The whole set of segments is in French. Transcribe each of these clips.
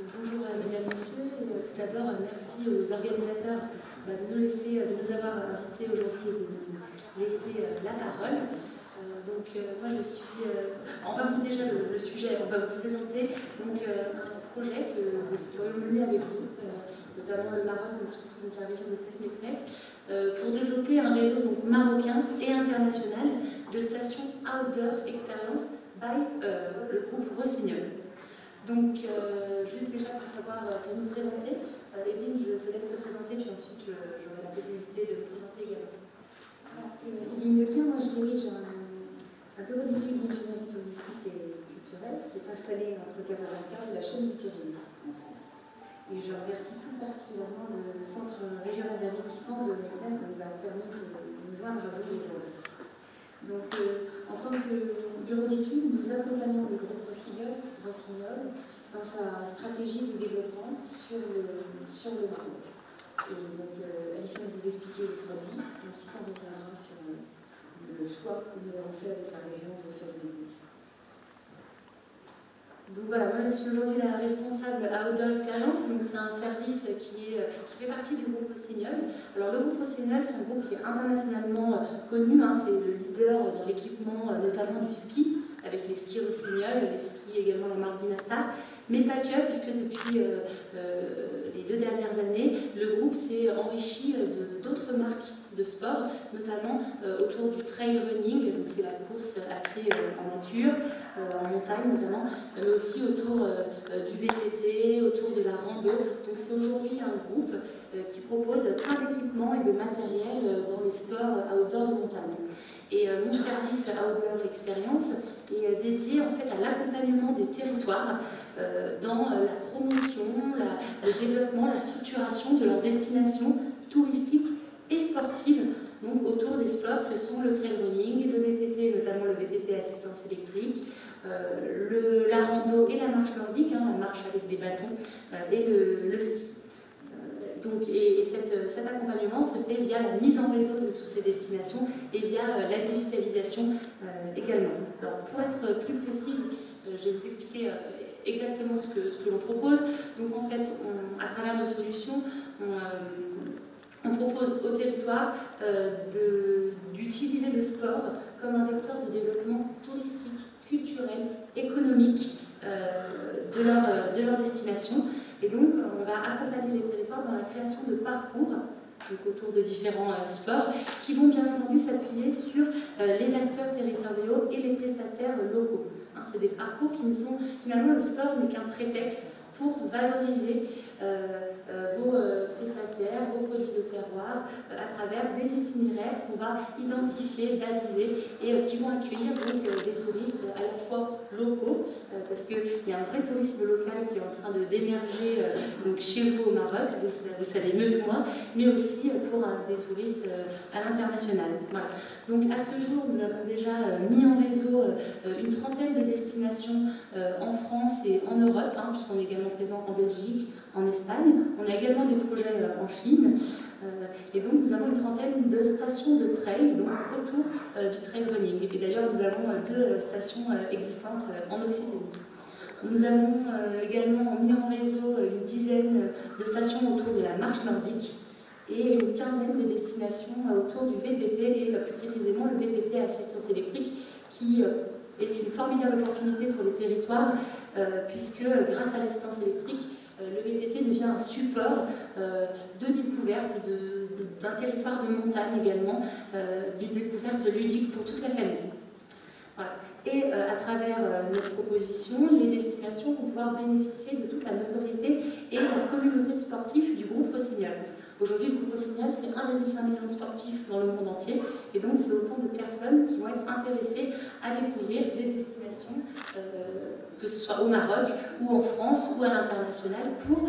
Bonjour mesdames, messieurs. Tout d'abord, merci aux organisateurs de nous avoir invités aujourd'hui et de nous laisser la parole. Moi je suis... on va vous déjà le sujet, on va vous présenter un projet que nous pourrions mener avec vous, notamment le Maroc, mais surtout la région de Fès-Meknès, pour développer un réseau marocain et international de stations outdoor expérience by le groupe Rossignol. Donc, juste déjà pour savoir, pour nous présenter, Evelyne, je te laisse te présenter, puis ensuite j'aurai la possibilité de me présenter également. Evelyne Leclerc, moi je dirige un bureau d'études d'ingénierie touristique et culturelle qui est installé entre Casablanca et la chaîne du Pyrénées en France. Et je remercie tout particulièrement le Centre régional d'investissement de Meknès qui nous a permis de nous joindre à vous les services. Donc, en tant que bureau d'études, nous accompagnons le groupe Rossignol dans sa stratégie de développement sur le Maroc. Et donc, Alison va vous expliquer le produit, et ensuite on reviendra sur le choix que nous avons fait avec la région de Fès-Meknès. Donc voilà, moi je suis aujourd'hui la responsable Outdoor Experience, donc c'est un service qui fait partie du groupe Rossignol. Alors le groupe Rossignol, c'est un groupe qui est internationalement connu, c'est le leader dans l'équipement notamment du ski, avec les skis Rossignol, les skis également la marque Dynastar, mais pas que, puisque depuis les 2 dernières années, le groupe s'est enrichi d'autres marques de sport, notamment autour du trail running, donc c'est la course à pied en nature, en montagne notamment, mais aussi autour du VTT, autour de la rando. Donc c'est aujourd'hui un groupe qui propose plein d'équipements et de matériel dans les sports outdoor de montagne. Et mon service Outdoor Experience est dédié en fait à l'accompagnement des territoires dans la promotion, le développement, la structuration de leurs destinations touristiques et sportives, donc autour des sports que sont le trail running, le VTT, notamment le VTT assistance électrique, la rando et la marche nordique, la marche avec des bâtons, et le ski. Cet accompagnement se fait via la mise en réseau de toutes ces destinations et via la digitalisation également. Alors pour être plus précise, je vais vous expliquer exactement ce que l'on propose. Donc en fait, à travers nos solutions, on propose au territoire d'utiliser le sport comme un vecteur de développement touristique, culturel, économique de leur destination. Et donc, on va accompagner les territoires dans la création de parcours autour de différents sports qui vont bien entendu s'appuyer sur les acteurs territoriaux et les prestataires locaux. C'est des parcours qui ne sont... Finalement, le sport n'est qu'un prétexte pour valoriser vos prestataires, vos produits de terroir à travers des itinéraires qu'on va identifier, baliser et qui vont accueillir donc, des touristes à la fois locaux, parce qu'il y a un vrai tourisme local qui est en train d'émerger chez vous au Maroc, vous le savez mieux que moi, mais aussi pour des touristes à l'international. Voilà. Donc à ce jour, nous avons déjà mis en réseau une trentaine de destinations en France et en Europe, puisqu'on est également présent en Belgique, en Espagne. On a également des projets en Chine. Et donc nous avons une trentaine de stations de trail donc, autour du trail running. Et d'ailleurs nous avons 2 stations existantes en Occitanie. Nous avons également mis en réseau une dizaine de stations autour de la marche nordique et une quinzaine de destinations autour du VTT et plus précisément le VTT assistance électrique qui est une formidable opportunité pour les territoires puisque grâce à l'assistance électrique, le VTT devient un support de découverte d'un territoire de montagne également, d'une découverte ludique pour toute la famille. Voilà. Et à travers notre proposition, les destinations vont pouvoir bénéficier de toute la notoriété et la communauté de sportifs du groupe Rossignol. Aujourd'hui, le groupe Rossignol, c'est 1,5 million de sportifs dans le monde entier, et donc c'est autant de personnes qui vont être intéressées à découvrir des destinations, que ce soit au Maroc, ou en France, ou à l'international, pour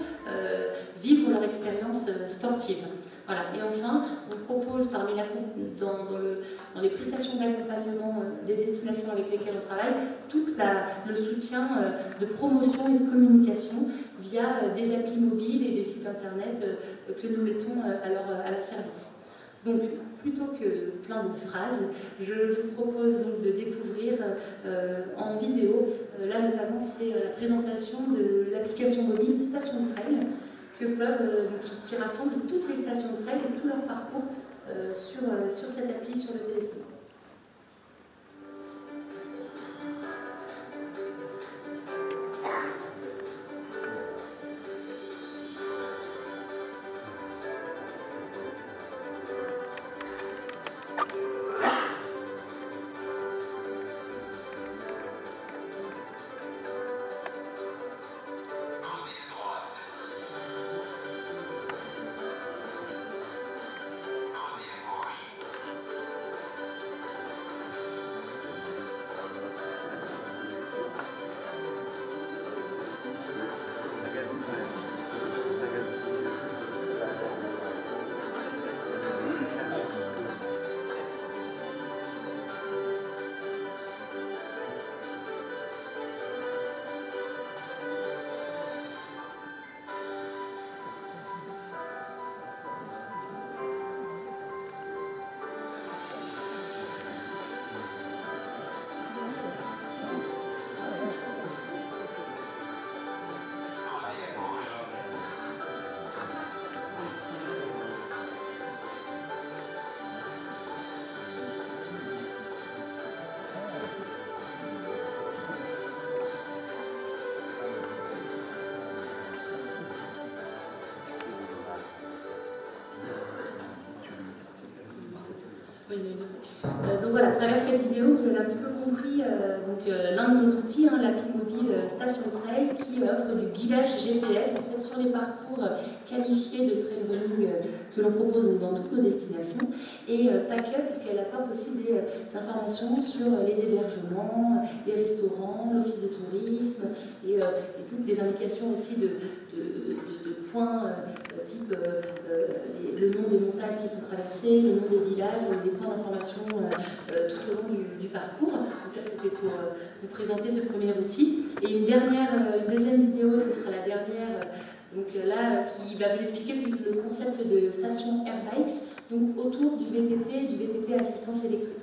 vivre leur expérience sportive. Voilà. Et enfin, on propose dans les prestations d'accompagnement des destinations avec lesquelles on travaille, tout le soutien de promotion et de communication via des applis mobiles et des sites internet que nous mettons à leur service. Donc, plutôt que plein de phrases, je vous propose donc de découvrir en vidéo, là notamment c'est la présentation de l'application mobile Station Trail qui rassemble toutes les stations de trail et tout leur parcours sur cette appli sur le téléphone. Donc voilà, à travers cette vidéo, vous avez un petit peu compris l'un de nos outils, l'appli mobile Station Trail, qui offre du guidage GPS en fait, sur les parcours qualifiés de trail running que l'on propose dans toutes nos destinations. Et pas que, puisqu'elle apporte aussi des informations sur les hébergements, les restaurants, l'office de tourisme et toutes des indications aussi de points type le nom des montagnes qui sont traversées, le nom des villages, des points d'information tout au long du parcours. Donc là, c'était pour vous présenter ce premier outil. Et une deuxième vidéo, ce sera la dernière, donc là, qui va vous expliquer le concept de station Airbikes, donc autour du VTT à assistance électrique.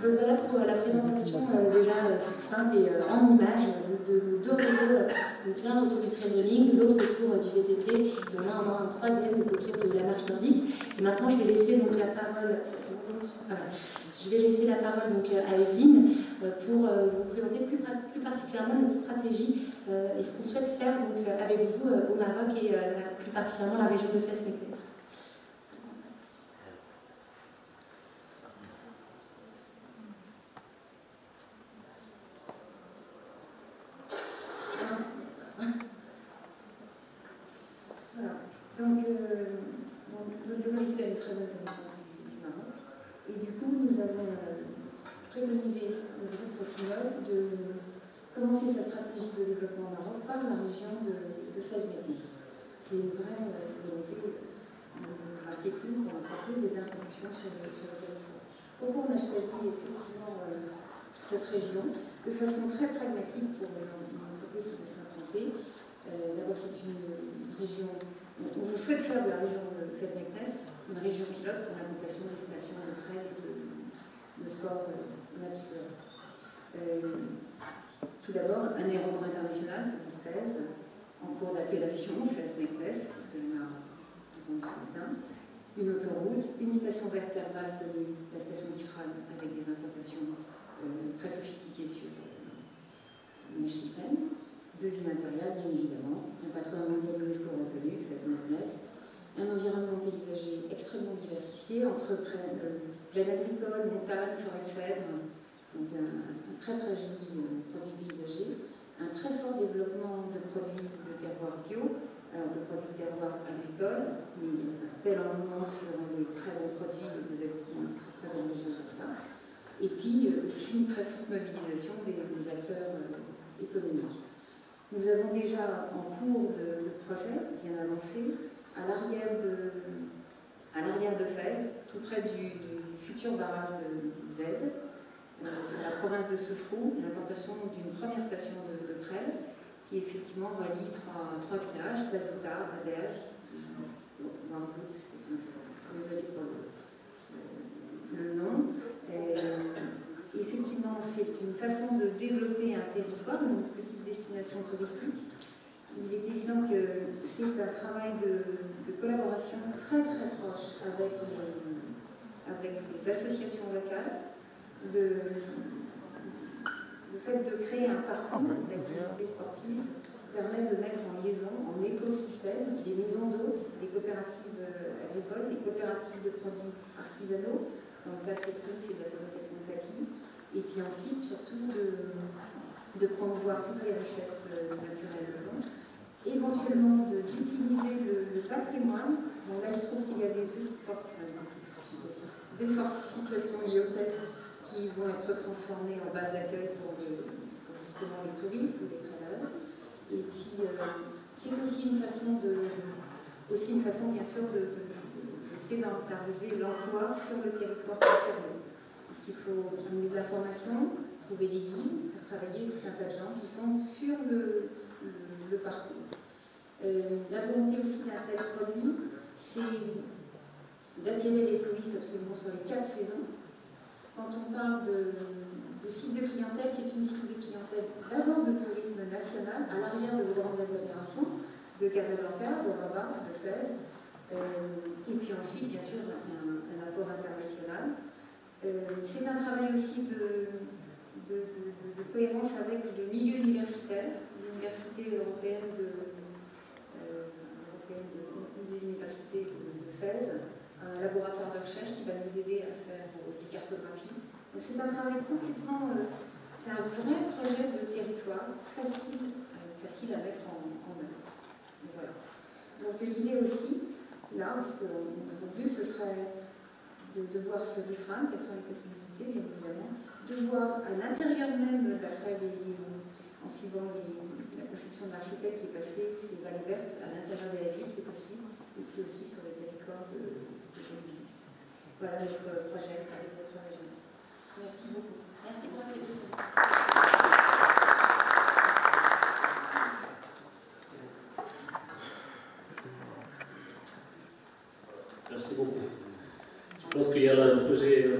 Donc voilà pour la présentation déjà succincte et en images de deux réseaux, donc l'un autour du trail running, l'autre autour du VTT, et on a un troisième autour de la marche nordique. Et maintenant je vais laisser donc la parole, donc, à Evelyne pour vous présenter plus particulièrement notre stratégie et ce qu'on souhaite faire donc, avec vous au Maroc et plus particulièrement la région de Fès-Meknès. Donc, le Maroc a une très bonne connaissance du Maroc. Et du coup, nous avons préconisé le groupe Rossignol de commencer sa stratégie de développement au Maroc par la région de Fès-Meknès. C'est une vraie volonté de marketing pour l'entreprise et d'introduction sur le territoire. Pourquoi on a choisi effectivement cette région de façon très pragmatique pour une entreprise qui veut s'implanter. D'abord, c'est une région On vous souhaite faire de la région de Fès-Meknès une région pilote pour l'implantation des stations de trail et de sport naturel. Tout d'abord, un aéroport international, celui de Fès, en cours d'appellation, Fès-Meknès, parce que l'on a entendu ce matin, une autoroute, une station verte thermale connue, la station d'Ifrane, avec des implantations très sophistiquées sur Neschlitten, deux villes impériales, bien évidemment, un patrimoine mondial UNESCO reconnu, Fès-Meknès, un environnement paysager extrêmement diversifié entre plaine agricole, montagne, forêt de cèdre, donc un très très joli produit paysager, un très fort développement de produits de terroir bio, de produits de terroir agricole, mais il y a un tel engouement sur les très bons produits que vous êtes une très très bonne région pour ça. Et puis aussi une très forte mobilisation des acteurs économiques. Nous avons déjà en cours de projet bien avancé à l'arrière de Fès, tout près du futur barrage de Z, sur la province de Sefrou, l'implantation d'une première station de trail qui effectivement relie trois villages, Tazouta, Aderge, Marzout, désolée pour le nom. Effectivement, c'est une façon de développer un territoire, une petite destination touristique. Il est évident que c'est un travail de collaboration très très proche avec les associations locales. Le fait de créer un parcours d'activités sportives permet de mettre en liaison, en écosystème, les maisons d'hôtes, les coopératives agricoles, les coopératives de produits artisanaux. Donc là, c'est de la fabrication de tapis. Et puis ensuite, surtout, de promouvoir toutes les richesses naturelles de l'eau. Éventuellement, d'utiliser le patrimoine. Bon, là, il se trouve qu'il y a des fortifications lyotelles qui vont être transformées en base d'accueil pour justement les touristes ou les trailers. Et puis, c'est aussi une façon, bien sûr, de sédentariser l'emploi sur le territoire concerné. Puisqu'il faut amener de la formation, trouver des guides, faire travailler tout un tas de gens qui sont sur le parcours. La volonté aussi d'un tel produit, c'est d'attirer des touristes absolument sur les 4 saisons. Quand on parle de cible de clientèle, c'est une cible de clientèle d'abord de tourisme national, à l'arrière de vos grandes agglomérations, de Casablanca, de Rabat, de Fès, et puis ensuite, bien sûr, un apport international. C'est un travail aussi de cohérence avec le milieu universitaire, l'université européenne des universités de Fès, un laboratoire de recherche qui va nous aider à faire des cartographies. Donc c'est un travail complètement, c'est un vrai projet de territoire facile à mettre en œuvre. Voilà. Donc l'idée aussi, là, puisqu'on a revenu, ce serait de voir sur l'IFRAN, quelles sont les possibilités, bien évidemment, de voir à l'intérieur même, d'après en suivant la conception de l'architecte qui est passée, ces vallées vertes à l'intérieur de la ville, c'est possible, et puis aussi sur le territoire de Villepinte. Voilà notre projet avec votre région. Merci beaucoup. Merci beaucoup. Merci beaucoup. Je pense qu'il y a là un projet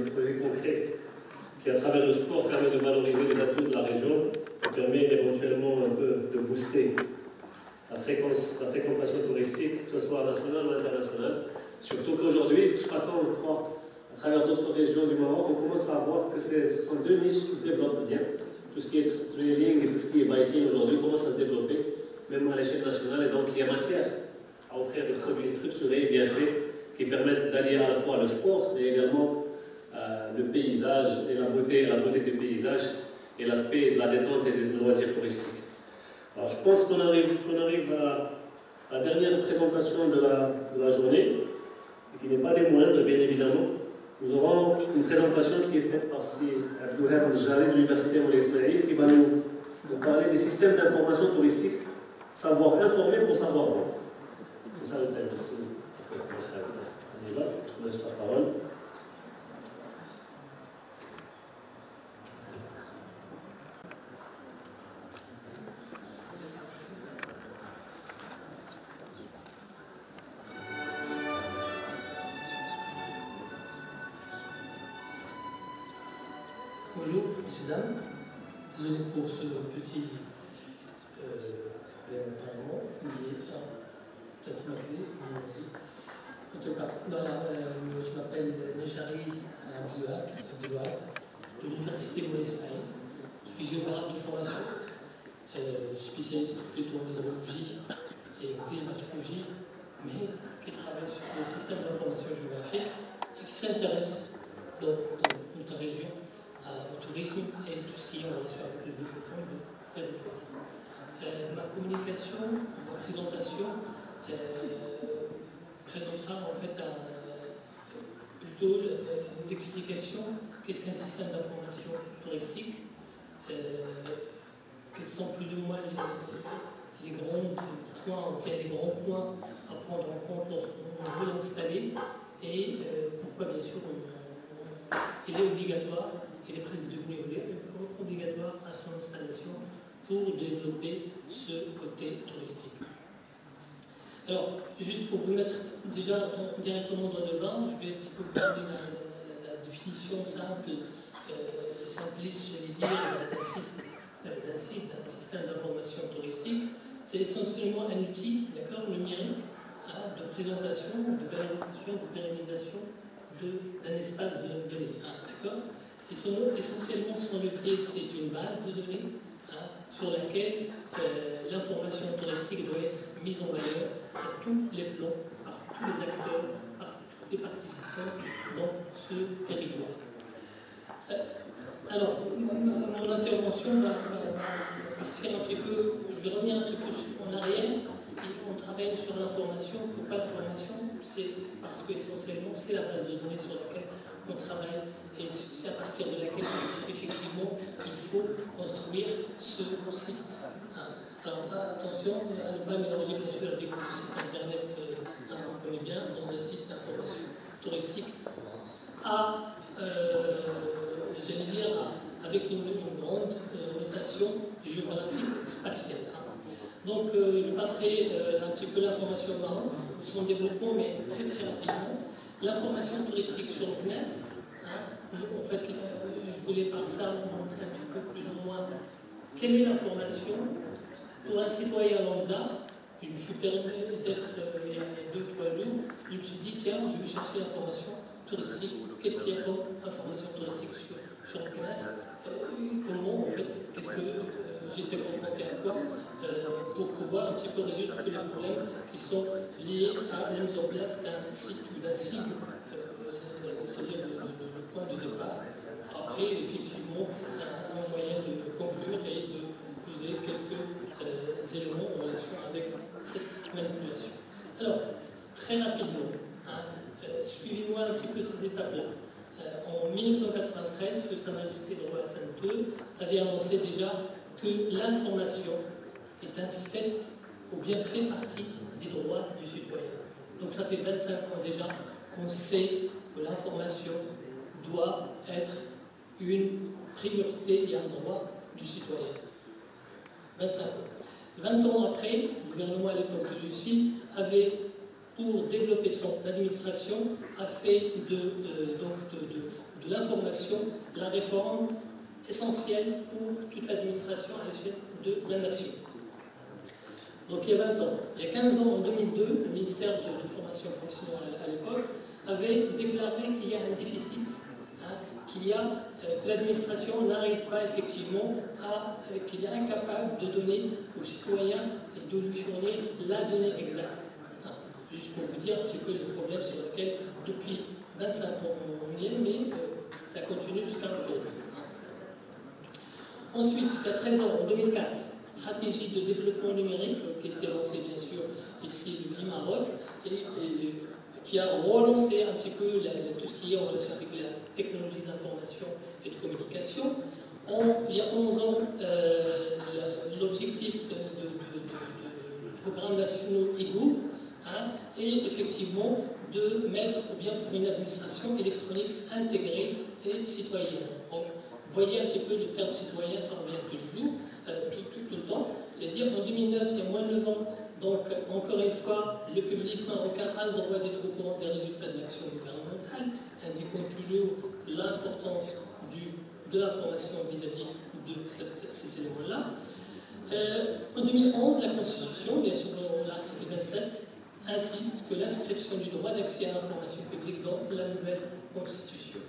concret qui, à travers le sport, permet de valoriser les atouts de la région et permet éventuellement un peu de booster la fréquentation touristique, que ce soit nationale ou internationale. Surtout qu'aujourd'hui, de toute façon, je crois, à travers d'autres régions du Maroc, on commence à voir que ce sont deux niches qui se développent bien. Tout ce qui est trailing et tout ce qui est biking aujourd'hui commence à se développer, même à l'échelle nationale. Et donc, il y a matière à offrir des produits structurés et bien faits qui permettent d'allier à la fois le sport, mais également le paysage et la beauté des paysages et l'aspect de la détente et des loisirs touristiques. Alors, je pense qu'on arrive à la dernière présentation de la journée, et qui n'est pas des moindres, bien évidemment. Nous aurons une présentation qui est faite par Abdouhab Al-Jari de l'Université Moulay Ismaïl, qui va nous parler des systèmes d'information touristique, savoir informer pour savoir vendre. C'est ça le thème. On y va, je vous laisse la parole. Bonjour, messieurs, dames. Désolé pour ce petit problème apparemment, lié à peut-être ma clé. En tout cas, je m'appelle Nechari Abdelouad, de l'Université Moulay Ismaïl. Je suis géographe de formation, spécialiste plutôt en hydrologie et en climatologie, mais qui travaille sur les systèmes d'information géographique et qui s'intéresse dans notre région au tourisme et tout ce qui est en relation avec le développement de territoire. Ma communication, ma présentation présentera en fait plutôt l'explication qu'est-ce qu'un système d'information touristique, quels sont plus ou moins les grands points, les grands points à prendre en compte lorsqu'on veut l'installer et pourquoi bien sûr il est obligatoire, il est presque devenu obligatoire à son installation pour développer ce côté touristique. Alors, juste pour vous mettre déjà directement dans le bain, je vais un petit peu vous donner la définition simple, simpliste, je vais dire, d'un système d'information touristique. C'est essentiellement un outil, d'accord, numérique, de présentation, de valorisation, de pérennisation d'un espace de données, d'accord. Et essentiellement, son effet, c'est une base de données sur laquelle l'information touristique doit être mise en valeur à tous les plans, par tous les acteurs, par tous les participants dans ce territoire. Alors, mon intervention va partir un petit peu, je vais revenir un petit peu en arrière. On travaille sur l'information. Pourquoi l'information? C'est parce qu'essentiellement, c'est la base de données sur laquelle on travaille et c'est à partir de laquelle, effectivement, il faut construire ce site. Alors, attention à ne pas mélanger, bien sûr, avec le site internet, on connaît bien, dans un site d'information touristique, j'allais dire, avec une grande notation géographique spatiale. Donc, je passerai un petit peu l'information au Maroc, son développement, mais très très rapidement. L'information touristique sur le CNES, en fait, je voulais par ça vous montrer un petit peu plus ou moins quelle est l'information pour un citoyen lambda. Je me suis permis d'être, il y a 2-3 jours, je me suis dit, tiens, je vais chercher l'information touristique. Qu'est-ce qu'il y a comme information touristique sur le CNES? Comment, en fait, qu'est-ce que j'étais confronté à quoi pour pouvoir un petit peu résoudre tous les problèmes qui sont liés à la mise en place d'un site ou d'un sigle, c'est-à-dire le point de départ. Après, effectivement, un moyen de conclure et de poser quelques éléments en relation avec cette manipulation. Alors, très rapidement, suivez-moi un petit peu ces étapes-là. En 1993, que Sa Majesté le Roi Hassan II avait annoncé déjà que l'information est un fait, ou bien fait partie des droits du citoyen. Donc ça fait 25 ans déjà qu'on sait que l'information doit être une priorité et un droit du citoyen. 25 ans. 20 ans après, le gouvernement à l'époque que je suis avait, pour développer son administration, a fait de l'information la réforme essentielle pour toute l'administration à l'échelle de la nation. Donc il y a 20 ans. Il y a 15 ans, en 2002, le ministère de l'information professionnelle à l'époque avait déclaré qu'il y a un déficit, que l'administration n'arrive pas effectivement qu'il est incapable de donner aux citoyens et de lui fournir la donnée exacte. Juste pour vous dire un petit peu les problèmes sur lesquels, depuis 25 ans, on y est, mais ça continue jusqu'à aujourd'hui. Ensuite, il y a 13 ans, en 2004, stratégie de développement numérique, qui a été lancée bien sûr ici du Maroc, et qui a relancé un petit peu tout ce qui est en relation avec la technologie de l'information et de communication. Il y a 11 ans, l'objectif du programme national EGOUR, et effectivement de mettre bien pour une administration électronique intégrée et citoyenne. Donc, vous voyez un petit peu le terme citoyen, ça revient tous les jours, tout le temps. C'est-à-dire en 2009, il y a moins de 9 ans, donc encore une fois, le public marocain a le droit d'être au courant des résultats de l'action gouvernementale, indiquant toujours l'importance du de l'information vis-à-vis de ces éléments-là. En 2011, la Constitution, bien sûr l'article 27, insiste que l'inscription du droit d'accès à l'information publique dans la nouvelle Constitution.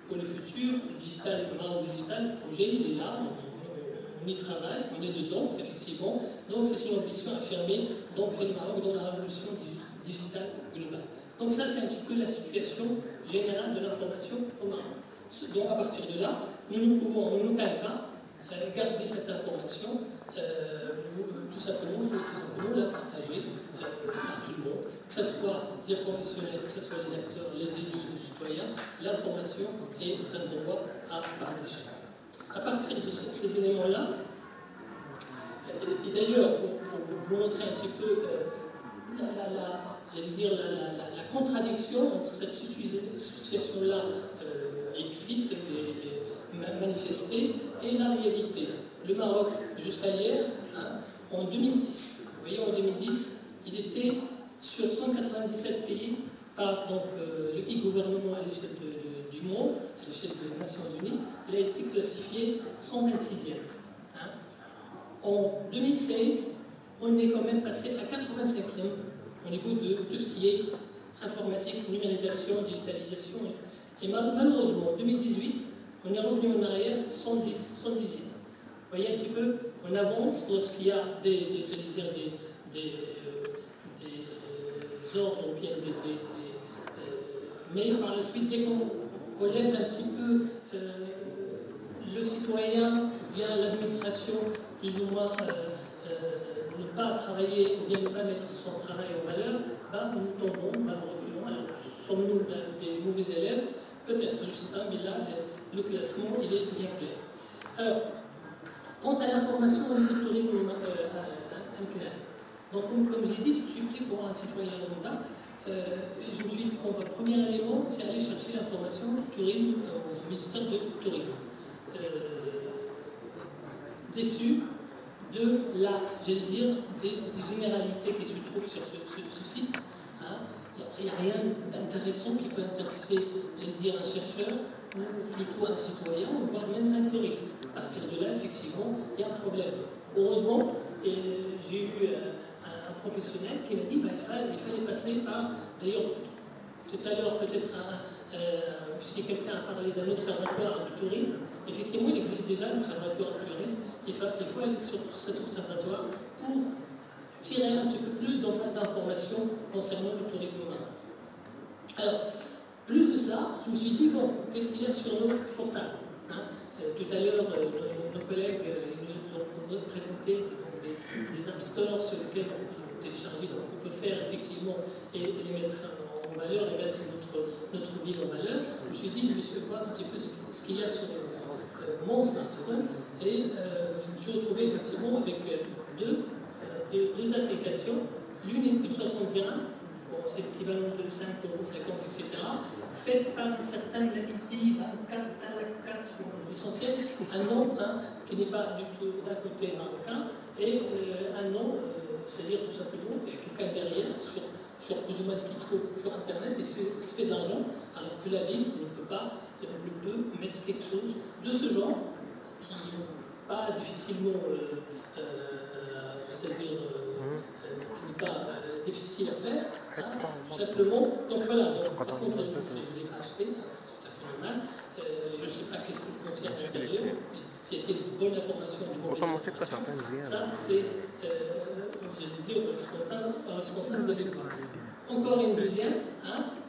Pour le futur, le digital, le Maroc digital, le projet, il est là, on y travaille, on est dedans, effectivement. Donc c'est une ambition affirmée d'ancrer le Maroc dans la révolution digitale globale. Donc ça, c'est un petit peu la situation générale de l'information au Maroc. Donc à partir de là, nous ne pouvons en aucun cas garder cette information, tout simplement, nous la partager par tout le monde, que ce soit les professionnels, que ce soit les acteurs, les élus, les citoyens. L'information est un droit à partager. À partir de ces éléments-là, et d'ailleurs, pour vous montrer un petit peu la contradiction entre cette situation-là écrite et manifestée et la réalité. Le Maroc, jusqu'à hier, en 2010, vous voyez, en 2010, il était sur 197 pays par le e-gouvernement à l'échelle du monde, à l'échelle des Nations Unies. Il a été classifié 126e. En 2016, on est quand même passé à 85e au niveau de tout ce qui est informatique, numérisation, digitalisation. Et malheureusement, en 2018, on est revenu en arrière 110e. Vous voyez un petit peu, on avance lorsqu'il y a des ordres, ou bien mais par la suite, dès qu'on laisse un petit peu le citoyen, via l'administration, plus ou moins ne pas travailler ou bien ne pas mettre son travail en valeur, nous tombons, nous reculons. Alors, sommes-nous des mauvais élèves? Peut-être, je ne sais pas, mais là, le classement, il est bien clair. Alors, quant à l'information au niveau du tourisme MQS, donc comme je l'ai dit, je suis pris pour un citoyen lambda. Je me suis dit, le premier élément, c'est aller chercher l'information tourisme au ministère du Tourisme. Déçu de j'allais dire, des généralités qui se trouvent sur ce site. Il n'y a rien d'intéressant qui peut intéresser, j'allais dire, un chercheur, ou plutôt un citoyen, voire même un touriste. À partir de là, effectivement, il y a un problème. Heureusement, j'ai eu un professionnel qui m'a dit qu'il fallait passer par, d'ailleurs, tout à l'heure, peut-être, si quelqu'un a parlé d'un observatoire du tourisme, effectivement, il existe déjà un observatoire du tourisme. Il faut aller sur cet observatoire pour tirer un petit peu plus d'informations concernant le tourisme humain. Alors, plus de ça, je me suis dit, bon, qu'est-ce qu'il y a sur nos portables? Tout à l'heure, nos collègues nous ont présenté des App Store sur lesquels on peut télécharger, donc on peut faire effectivement et les mettre en valeur et mettre notre ville en valeur. Je me suis dit, je vais essayer de voir un petit peu ce qu'il y a sur mon smartphone et je me suis retrouvé effectivement avec deux applications. L'une est plus de 70 dirhams, c'est l'équivalent de 5,50 €, etc., faite par un certain Nabiti Talakas, l'essentiel, un nom qui n'est pas du tout d'un côté marocain, et un nom, c'est-à-dire tout simplement qu'il y a quelqu'un derrière sur plus ou moins ce qu'il trouve sur Internet et se fait de l'argent, alors que la ville ne peut mettre quelque chose de ce genre qui n'est pas difficilement, c'est-à-dire qui n'est pas difficile à faire, tout simplement. Donc voilà, par contre, je ne l'ai pas acheté, tout à fait normal. Je ne sais pas qu'est-ce qu'il contient à l'intérieur, s'il y a une bonne information, une mauvaise information. Ça, c'est, je disais, au responsable de l'école. Encore une deuxième,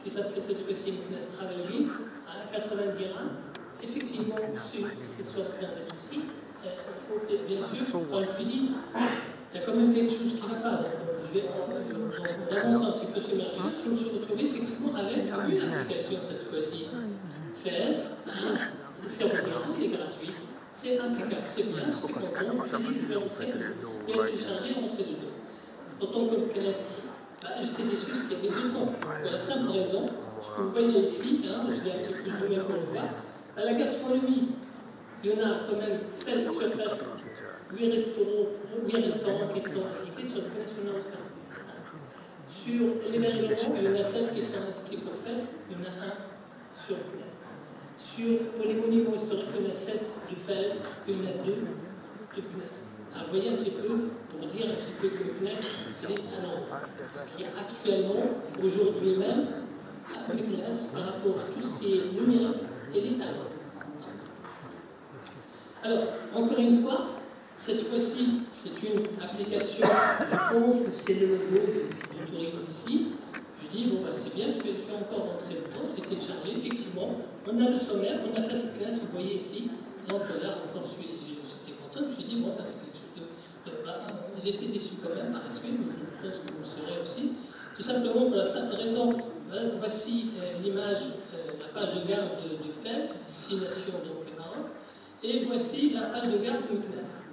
qui s'appelle cette fois-ci Meknes Travel, à 90 dirhams. Effectivement, c'est sur Internet aussi. Il faut, bien sûr, on me dit, il y a quand même quelque chose qui ne va pas. Donc, d'avancer un petit peu sur mes recherches, je me suis retrouvé effectivement avec une application cette fois-ci, Fez, c'est original, elle est gratuite, c'est impeccable, c'est bien, j'étais content, je me suis dit, je vais rentrer, bien télécharger et rentrer dedans. Autant que j'étais déçu parce qu'il y avait deux comptes. Pour la simple raison, ce que vous voyez ici, je l'ai un petit peu zoomé pour le voir, à la gastronomie, il y en a quand même 13 sur 13, 8 restaurants qui sont indiqués sur le plan marocain. Sur l'hébergement, il y en a 7 qui sont indiqués pour FES, il y en a un sur place. Pour les monuments historiques, il y en a 7 de Fès, il y en a 2 de Meknès. Alors, vous voyez un petit peu, pour dire un petit peu que Meknès, elle est à l'ombre. Ce qui est actuellement, aujourd'hui même, Meknès, par rapport à tout ce qui est numérique, elle est à l'ombre. Alors, encore une fois, cette fois-ci, c'est une application, je pense que c'est le logo de l'Office du tourisme ici. Je dis, bon, ben, c'est bien, je vais encore rentrer dedans, je l'ai téléchargé, effectivement. On a le sommaire, on a fait cette classe, vous voyez ici. Donc là, encore, j'étais content, je me suis dit, bon, ben, c'est quelque chose de. J'étais déçu quand même par la suite, donc je pense que vous le serez aussi. Tout simplement pour la simple raison, voici l'image, la page de garde de Fès, destination donc le Maroc, et voici la page de garde de Meknès.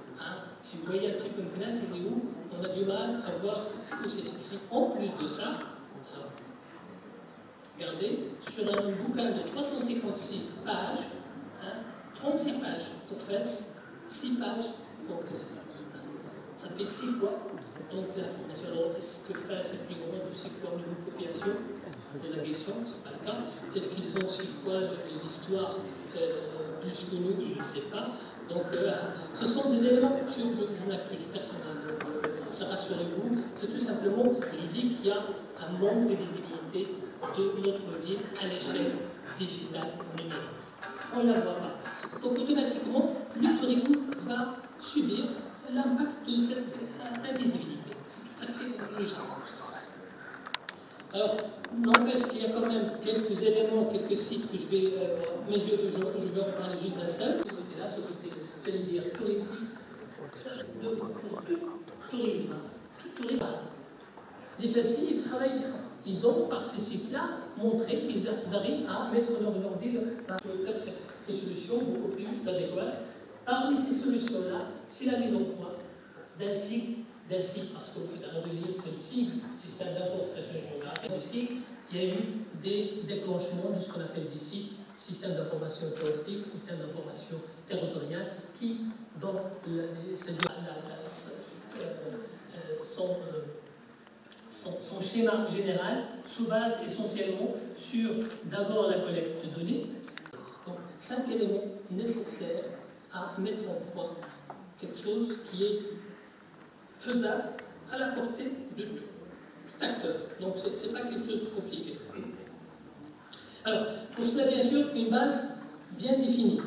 Si vous voyez un petit peu Meknès, il est où? On a du mal à voir où c'est écrit. En plus de ça, alors, regardez, sur un bouquin de 356 pages, 36 pages pour Fès, 6 pages pour Meknès. Ça fait 6 fois. Donc l'information, alors est-ce que Fès est plus grand de 6 fois au niveau de population? De la question, ce n'est pas le cas. Est-ce qu'ils ont 6 fois l'histoire plus que nous? Je ne sais pas. Donc, ce sont des éléments, je n'accuse personne, donc ça rassurez-vous, c'est tout simplement, je dis qu'il y a un manque de visibilité de notre ville à l'échelle digitale numérique. On ne la voit pas. Donc, automatiquement, le tourisme va subir l'impact de cette invisibilité. C'est tout à fait logique. Alors, n'empêche qu'il y a quand même quelques éléments, quelques sites que je vais, mais je vais en parler juste d'un seul. Ce côté-là, ce côté, j'allais dire, touristique, tourisme. Les FACI, ils travaillent bien. Ils ont, par ces sites-là, montré qu'ils arrivent à mettre leur ville dans peut-être des solutions beaucoup plus adéquates. Parmi ces solutions-là, c'est la mise en point d'un site, parce qu'au fait, à l'origine, c'est le SIG, Système d'information géographique. Aussi, il y a eu des déclenchements de ce qu'on appelle des sites, système d'information touristique, système d'information territoriale, qui, dans son schéma général, se base essentiellement sur d'abord la collecte de données. Donc, 5 éléments nécessaires à mettre en point quelque chose qui est faisable à la portée de tout acteur. Donc, ce n'est pas quelque chose de compliqué. Alors, pour cela, bien sûr, une base bien définie.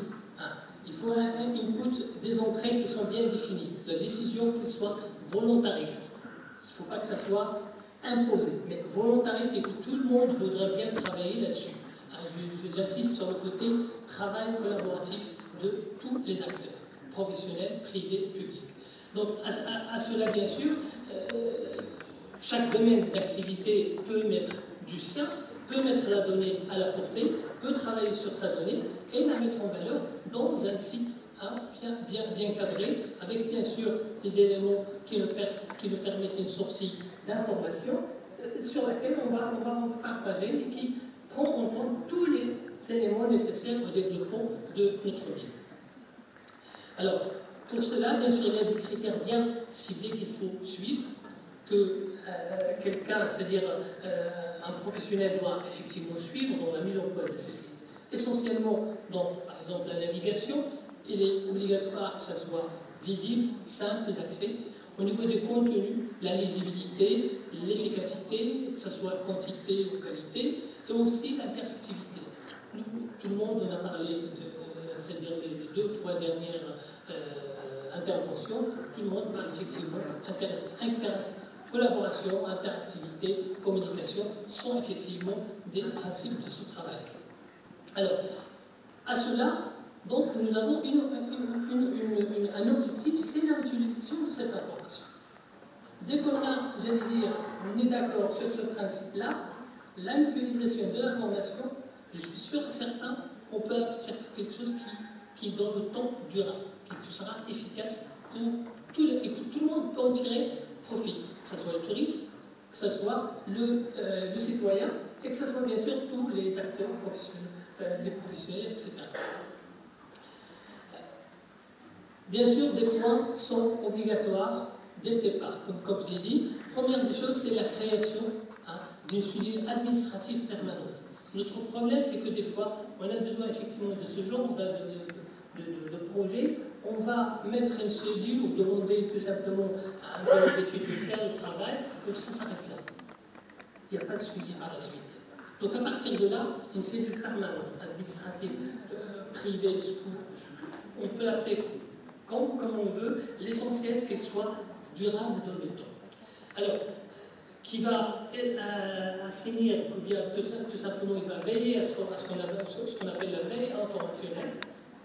Il faut un input des entrées qui sont bien définies. La décision qui soit volontariste. Il ne faut pas que ça soit imposé. Mais volontariste, c'est que tout le monde voudrait bien travailler là-dessus. J'insiste sur le côté travail collaboratif de tous les acteurs, professionnels, privés, publics. Donc, à cela, bien sûr, chaque domaine d'activité peut mettre du sien, peut mettre la donnée à la portée, peut travailler sur sa donnée et la mettre en valeur dans un site bien cadré, avec bien sûr des éléments qui nous permettent une sortie d'information sur laquelle on va partager et qui prend en compte tous les éléments nécessaires au développement de notre ville. Alors, pour cela, bien sûr, il y a des critères bien ciblés qu'il faut suivre, que quelqu'un, c'est-à-dire un professionnel doit effectivement suivre dans la mise en place de ce site. Essentiellement, dans, par exemple, la navigation, il est obligatoire que ça soit visible, simple d'accès. Au niveau des contenus, la lisibilité, l'efficacité, que ce soit quantité ou qualité, et aussi l'interactivité. Tout le monde en a parlé, c'est-à-dire les 2 ou 3 dernières interventions, tout le monde parle effectivement collaboration, interactivité, communication sont effectivement des principes de ce travail. Alors, à cela, donc, nous avons un objectif, c'est l'utilisation de cette information. Dès qu'on a, j'allais dire, on est d'accord sur ce principe-là, la mutualisation de l'information, je suis sûr et certain qu'on peut aboutir à quelque chose qui dans le temps durera, qui sera efficace et que tout le monde peut en tirer profit, que ce soit le touriste, que ce soit le citoyen et que ce soit bien sûr tous les acteurs professionnels, les professionnels, etc. Bien sûr, des points sont obligatoires dès le départ. Comme je l'ai dit, première des choses, c'est la création d'une cellule administrative permanente. Notre problème, c'est que des fois, on a besoin effectivement de ce genre de projet. On va mettre une cellule ou demander tout simplement à un bureau d'études de faire le travail, et ça s'arrête là. Il n'y a pas de suivi par la suite. Donc à partir de là, une cellule permanente, administrative, privée, on peut l'appeler comme on veut, l'essentiel qu'elle soit durable dans le temps. Alors, qui va assainir, ou bien tout simplement il va veiller à ce qu'on appelle la veille informationnelle.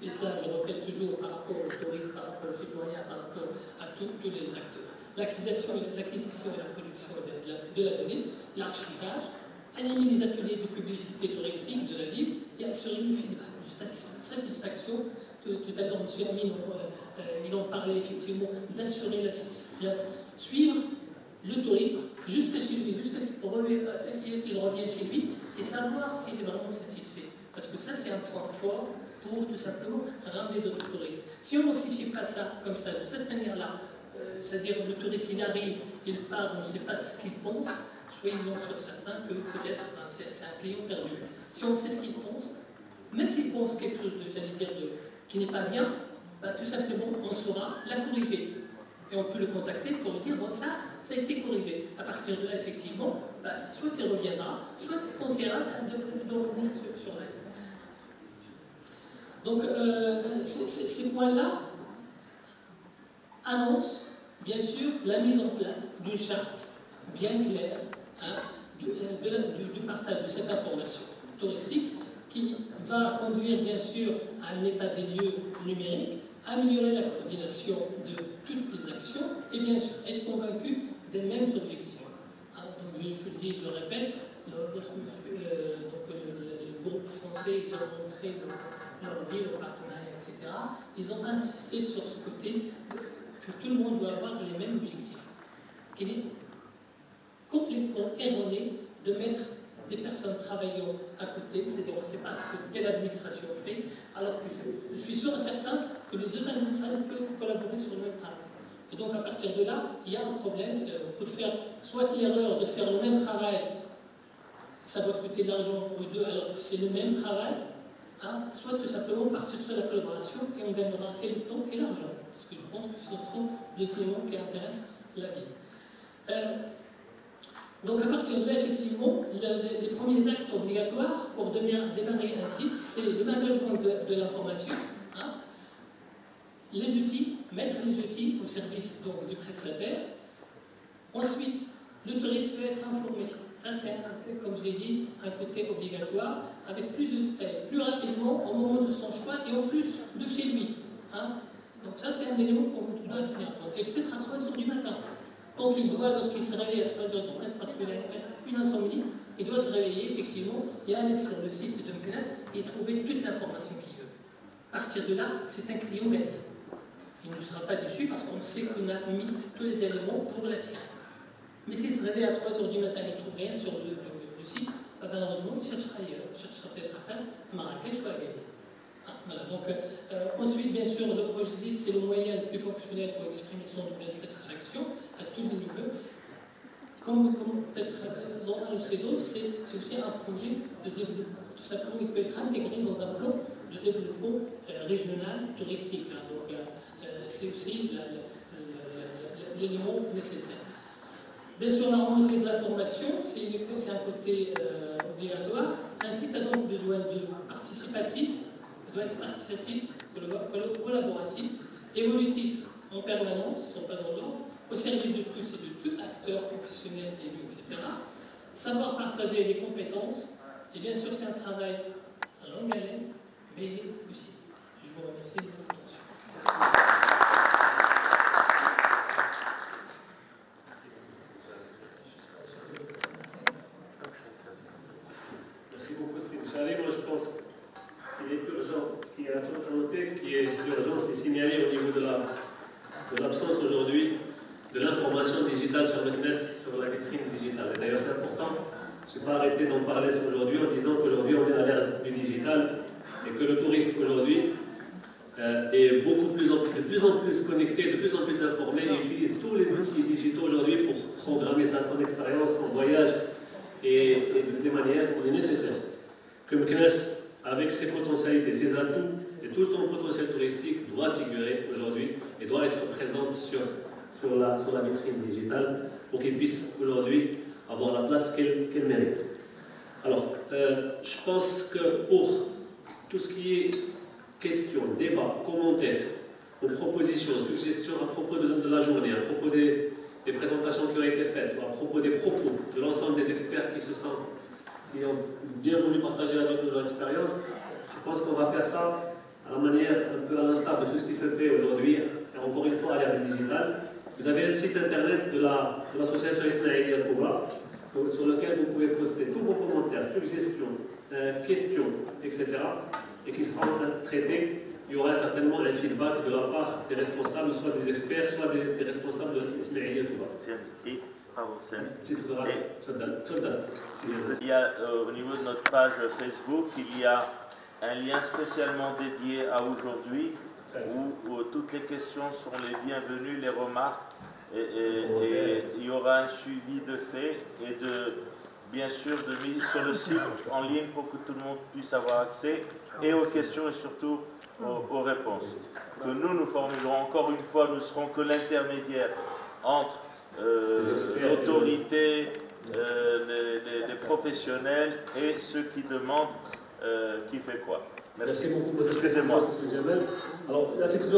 Et ça, je répète toujours par rapport aux touristes, par rapport aux citoyens, par rapport à tous les acteurs. L'acquisition et la production de la donnée, l'archivage, animer les ateliers de publicité touristique de la ville et assurer le feedback de satisfaction. Tout à l'heure, M. Amin, il en parlait effectivement d'assurer suivre le touriste jusqu'à ce qu'il revienne chez lui et savoir s'il est vraiment satisfait. Parce que ça, c'est un point fort pour tout simplement ramener d'autres touristes. Si on ne réfléchit pas ça comme ça, de cette manière-là, c'est-à-dire le touriste, il arrive, il part, on ne sait pas ce qu'il pense, soyons sûrs certains que peut-être c'est un client perdu. Si on sait ce qu'il pense, même s'il pense quelque chose qui n'est pas bien, bah, tout simplement, on saura la corriger. Et on peut le contacter pour lui dire, bon, ça a été corrigé. À partir de là, effectivement, bah, soit il reviendra, soit il conseillera de revenir sur la. Donc, ces points-là annoncent, bien sûr, la mise en place d'une charte bien claire du partage de cette information touristique qui va conduire, bien sûr, à un état des lieux numérique, améliorer la coordination de toutes les actions et, bien sûr, être convaincu des mêmes objectifs. Donc, je le dis, je répète, lorsque le groupe français, ils ont montré leur vie, leur partenariat, etc., ils ont insisté sur ce côté que tout le monde doit avoir les mêmes objectifs. Qu'il est complètement erroné de mettre des personnes travaillant à côté, c'est-à-dire on ne sait pas ce que quelle administration fait, alors que je suis sûr et certain que les deux administrations peuvent collaborer sur le même travail. Et donc à partir de là, il y a un problème, on peut faire soit l'erreur de faire le même travail, ça va coûter de l'argent aux deux alors que c'est le même travail, soit tout simplement partir sur la collaboration et on gagnera et le temps et l'argent, parce que je pense que ce sont deux éléments qui intéressent la ville. Donc à partir de là, effectivement, les premiers actes obligatoires pour démarrer un site, c'est le management de l'information, les outils, mettre les outils au service donc, du prestataire. Ensuite, le touriste peut être informé. Ça, c'est, comme je l'ai dit, un côté obligatoire, avec plus de détails, plus rapidement au moment de son choix et en plus de chez lui. Donc ça, c'est un élément qu'on doit tenir compte. Et peut-être à 3 h du matin. Donc il doit, lorsqu'il se réveille à 3 h du matin, parce qu'il a une insomnie, il doit se réveiller effectivement et aller sur le site de McNess et trouver toute l'information qu'il veut. À partir de là, c'est un client gagné. Il ne sera pas déçu parce qu'on sait qu'on a mis tous les éléments pour l'attirer. Mais s'il se réveille à 3 h du matin et il ne trouve rien sur le site, malheureusement, il cherchera ailleurs. Il cherchera peut-être à Fès, à Marrakech ou à Agadir. Voilà. Donc, ensuite, bien sûr, le projet SIS, c'est le moyen le plus fonctionnel pour exprimer son degré de satisfaction à tous les niveaux. Comme peut-être l'on a aussi d'autres, c'est aussi un projet de développement. Tout simplement, il peut être intégré dans un plan de développement régional touristique. Donc, c'est aussi l'élément nécessaire. Bien sûr, la remontée de l'information, c'est un côté obligatoire. Un site a donc besoin de participatif, il doit être participatif, collaboratif, évolutif en permanence, sans pas dans l'ordre, au service de tous et de tout, acteurs, professionnels, élus, etc. Savoir partager les compétences, et bien sûr, c'est un travail à longue haleine, mais il est possible. Je vous remercie de votre attention. Merci beaucoup, Stéphane. Moi, je pense qu'il est urgent. Ce qui est à noter, ce qui est urgent, c'est signaler au niveau de l'absence aujourd'hui de l'information digitale sur McNess, sur la vitrine digitale. Et d'ailleurs, c'est important. Je n'ai pas arrêté d'en parler aujourd'hui en disant qu'aujourd'hui, on est à l'ère du digital et que le touriste aujourd'hui est de plus en plus connecté, de plus en plus informé. Il utilise tous les outils digitaux aujourd'hui pour programmer son expérience, son voyage et de toutes les manières où il est nécessaire. que Meknes, avec ses potentialités, ses atouts et tout son potentiel touristique, doit figurer aujourd'hui et doit être présente sur la vitrine digitale pour qu'il puisse aujourd'hui avoir la place qu'elle mérite. Alors, je pense que pour tout ce qui est questions, débats, commentaires, ou propositions, suggestions à propos de la journée, à propos des présentations qui ont été faites, ou à propos des propos de l'ensemble des experts qui ont bien voulu partager avec nous leur expérience, je pense qu'on va faire ça à la manière, un peu à l'instar de ce qui se fait aujourd'hui, et encore une fois à l'ère du digital. Vous avez un site internet de l'association Ismaïlia Al-Koubra, sur lequel vous pouvez poster tous vos commentaires, suggestions, questions, etc. et qui seront traités. Il y aura certainement un feedback de la part des responsables, soit des experts, soit des responsables de Ismaïlia Al-Koubra. Il y a au niveau de notre page Facebook, il y a un lien spécialement dédié à aujourd'hui où toutes les questions sont les bienvenues, les remarques, et il y aura un suivi de faits et bien sûr de mise sur le site en ligne pour que tout le monde puisse avoir accès et aux questions et surtout aux réponses. Que nous formulerons encore une fois, nous serons que l'intermédiaire entre l'autorité, les professionnels et ceux qui demandent qui fait quoi. Merci beaucoup pour cette réponse, Jamel. Alors, à titre de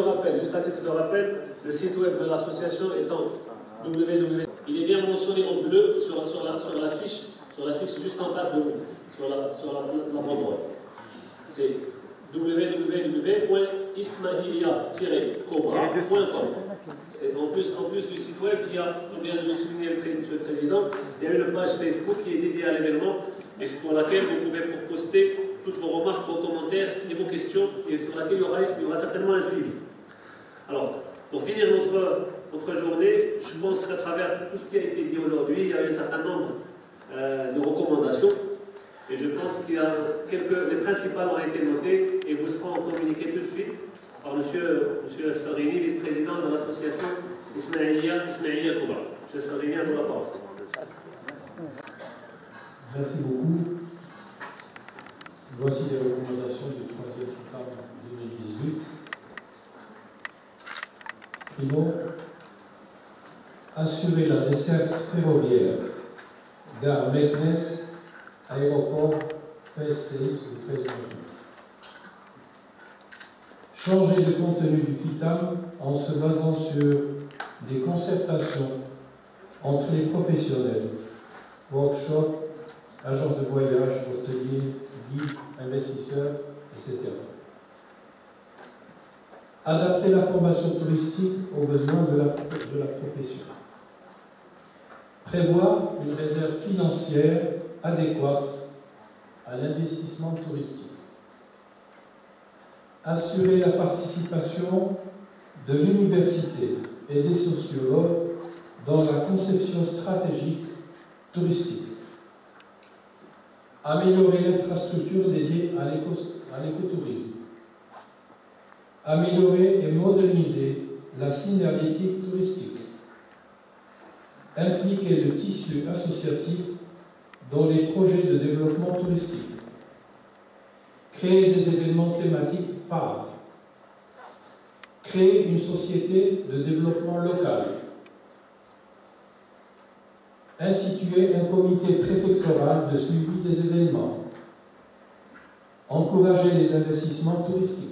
rappel, le site web de l'association étant www. Il est bien mentionné en bleu sur l'affiche juste en face de vous, sur la banderole. C'est www.ismaïlia-cobra.com. En plus du site web, il y a, comme vient de le souligner M. le Président, il y a une page Facebook qui est dédiée à l'événement et pour laquelle vous pouvez poster toutes vos remarques, vos commentaires et vos questions et sur laquelle il y aura certainement un suivi. Alors, pour finir notre journée, je pense qu'à travers tout ce qui a été dit aujourd'hui, il y a un certain nombre de recommandations et je pense qu'il y a les principales ont été notées et vous seront communiquées tout de suite par M. Sarini, vice-président de l'association Ismaïlia Al-Koubra. M. Sarini, à vous la parole. Merci beaucoup. Voici les recommandations du 3e programme 2018. Primo, assurer la desserte ferroviaire, gare Meknes, aéroport Phase 6 ou Phase 9. Changer le contenu du FITAM en se basant sur des concertations entre les professionnels, workshops, agences de voyage, hôteliers, guides, investisseurs, etc. Adapter la formation touristique aux besoins de la profession. Prévoir une réserve financière adéquate à l'investissement touristique. Assurer la participation de l'université et des sociologues dans la conception stratégique touristique. Améliorer l'infrastructure dédiée à l'écotourisme. Améliorer et moderniser la signalétique touristique. Impliquer le tissu associatif dans les projets de développement touristique. Créer des événements thématiques phares. Créer une société de développement local. Instituer un comité préfectoral de suivi des événements. Encourager les investissements touristiques.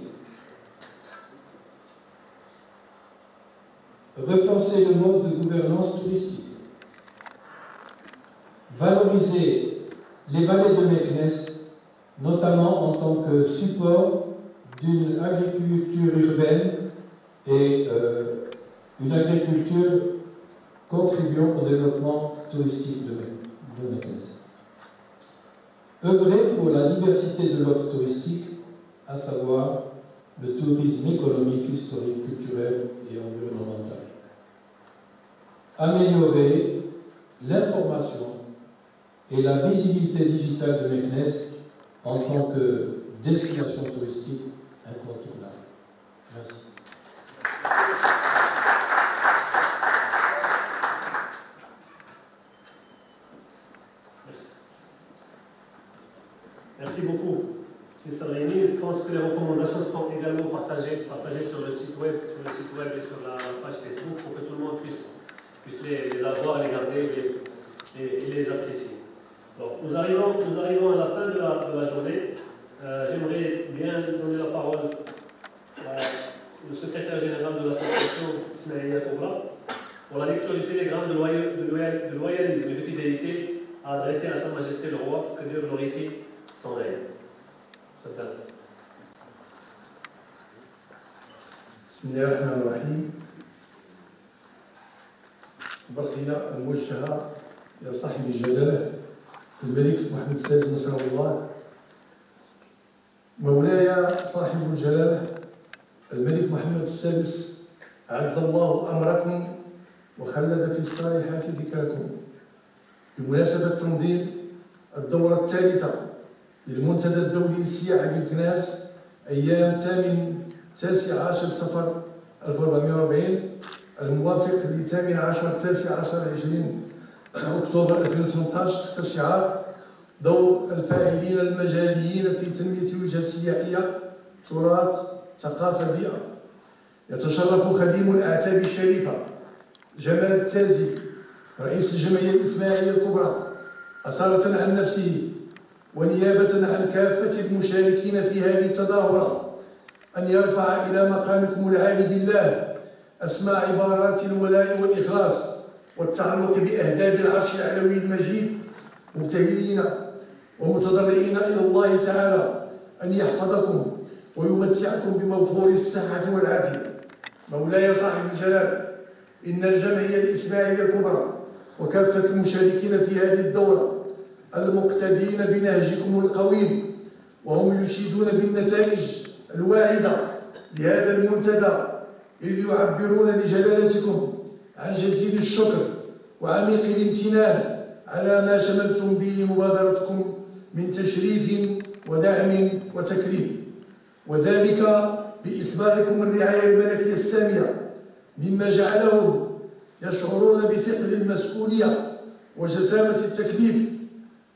Repenser le mode de gouvernance touristique. Valoriser les vallées de Meknes, notamment en tant que support d'une agriculture urbaine et une agriculture contribuant au développement touristique de Meknes. Œuvrer pour la diversité de l'offre touristique, à savoir le tourisme économique, historique, culturel et environnemental. Améliorer l'information et la visibilité digitale de Meknes en tant que destination touristique incontournable. Merci. Merci beaucoup. Sister Lénie, je pense que les recommandations seront également partagées sur le site web et sur la page Facebook pour que tout le monde puisse les avoir, les garder et les apprécier. Alors, nous arrivons à la fin de la journée. J'aimerais bien donner la parole au secrétaire général de l'association Ismaïlia Cobra pour la lecture du télégramme de loyalisme et de fidélité adressé à Sa Majesté le Roi, que Dieu glorifie sans règne. بسم الله الرحمن الرحيم. البرقية الموجهة إلى صاحب الجلالة الملك محمد السادس نصره الله. مولاي صاحب الجلالة الملك محمد السادس أعز الله أمركم وخلد في الصالحات ذكركم بمناسبة تنظيم الدورة الثالثة للمنتدى الدولي للسياحة بمكناس أيام 18 صفر 1440 الموافق ل 18/9/20 أكتوبر 2018 تحت شعار دور الفاعلين المجاليين في تنمية الوجهة السياحية تراث ثقافة بيئة. يتشرف خديم الأعتاب الشريفة جمال التازي رئيس الجمعية الإسماعيلية الكبرى أصالة عن نفسه ونيابة عن كافة المشاركين في هذه التظاهرة أن يرفع إلى مقامكم العالي بالله أسمى عبارات الولاء والإخلاص والتعلق بأهداب العرش العلوي المجيد مبتهلين ومتضرعين إلى الله تعالى أن يحفظكم ويمتعكم بموفور الصحة والعافية. مولاي صاحب الجلالة، إن الجمعية الإسماعيلية الكبرى وكافة المشاركين في هذه الدورة المقتدين بنهجكم القويم وهم يشيدون بالنتائج الواعدة لهذا المنتدى إذ يعبرون لجلالتكم عن جزيل الشكر وعميق الامتنان على ما شملتم به مبادرتكم من تشريف ودعم وتكريم، وذلك بإسباغكم الرعاية الملكية السامية مما جعلهم يشعرون بثقل المسؤولية وجسامة التكليف،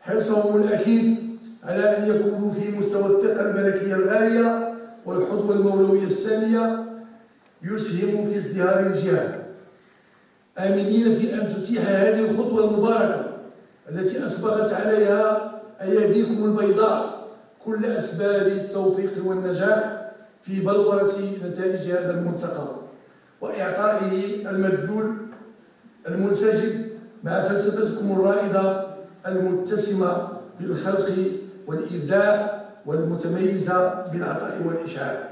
حرصهم الأكيد على أن يكونوا في مستوى الثقة الملكية الغالية والحظوة المولوية السامية يسهم في ازدهار الجهة، آملين في أن تتيح هذه الخطوة المباركة التي أسبغت عليها أيديكم البيضاء كل أسباب التوفيق والنجاح في بلورة نتائج هذا الملتقى وإعطائه المدلول المنسجم مع فلسفتكم الرائدة المتسمة بالخلق والإبداع والمتميزة بالعطاء والإشعاع.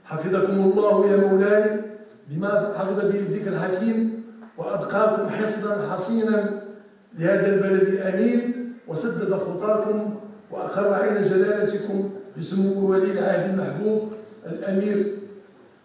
حفظكم الله يا مولاي بما حفظ به الذكر الحكيم وأبقاكم حصنا حصينا لهذا البلد الأمين وسدد خطاكم وأقر عين جلالتكم بسمو ولي العهد المحبوب الأمير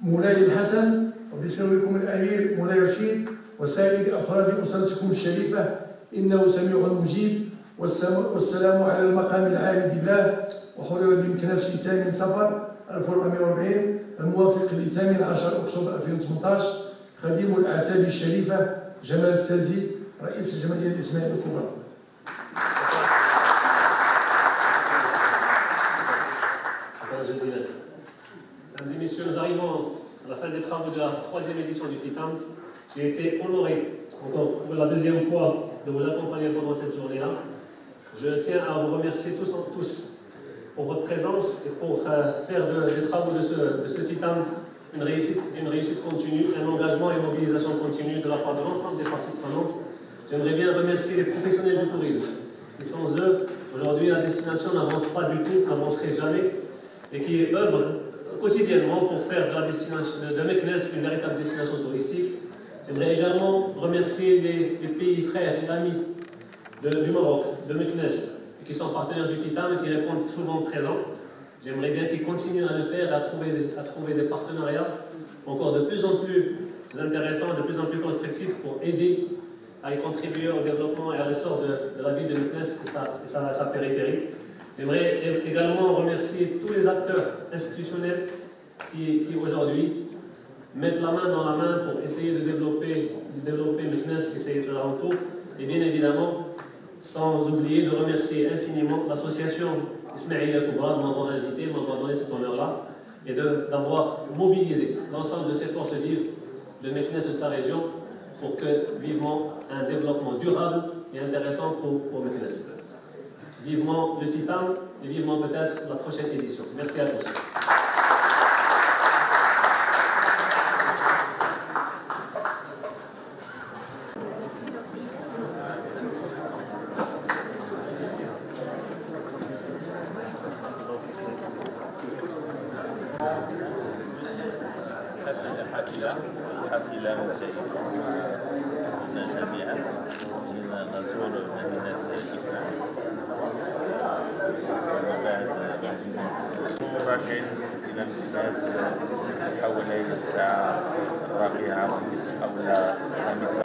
مولاي الحسن وبسموكم الأمير مولاي رشيد وسائر أفراد أسرتكم الشريفة، إنه سميع مجيب. والسلام على المقام العالي بالله وحضر بمكناس في 8 صفر 1440 الموافق ل 18 أكتوبر 2018 خديم الأعتاب الشريفة جمال التازي رئيس الجمعية الإسماعيلية الكبرى. Mesdames et messieurs, nous arrivons à la fin des travaux de la 3e édition du FITAM. J'ai été honoré, encore pour la 2e fois, de vous accompagner pendant cette journée-là. Je tiens à vous remercier tous pour votre présence et pour faire des travaux de ce FITAM une réussite continue, un engagement et une mobilisation continue de la part de l'ensemble des parties prenantes. J'aimerais bien remercier les professionnels du tourisme. Et sans eux, aujourd'hui, la destination n'avance pas du tout, n'avancerait jamais, et qui œuvrent quotidiennement pour faire de Meknès une véritable destination touristique. J'aimerais également remercier les pays frères et amis du Maroc, de Meknès, qui sont partenaires du FITAM et qui répondent souvent présents. J'aimerais bien qu'ils continuent à le faire et à trouver des partenariats encore de plus en plus intéressants, de plus en plus constructifs pour aider à y contribuer au développement et à l'essor de la ville de Meknès et sa périphérie. J'aimerais également remercier tous les acteurs institutionnels qui aujourd'hui mettent la main dans la main pour essayer de développer Meknès et ses alentours. Et bien évidemment, sans oublier de remercier infiniment l'association Ismaïlia Koubra de m'avoir invité, de m'avoir donné cet honneur-là et d'avoir mobilisé l'ensemble de ces forces vives de Meknès et de sa région pour que, vivement, un développement durable et intéressant pour Meknès. Vivement le FITAM et vivement peut-être la prochaine édition. Merci à tous. حافلة مختلفة كنا جميعا نزور مدينة إفنا ومن بعد راجعين إلى مكناس حوالي الساعة 4:30 أو 5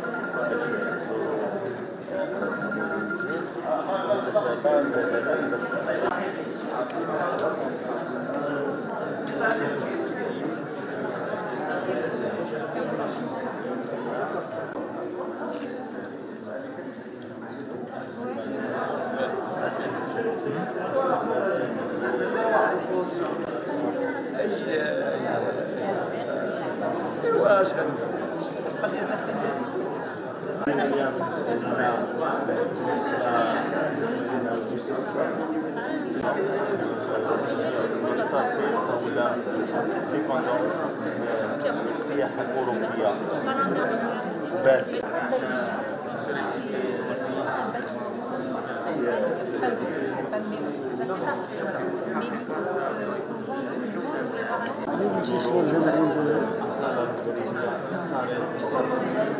السياحة الأوروبية بس Thank you.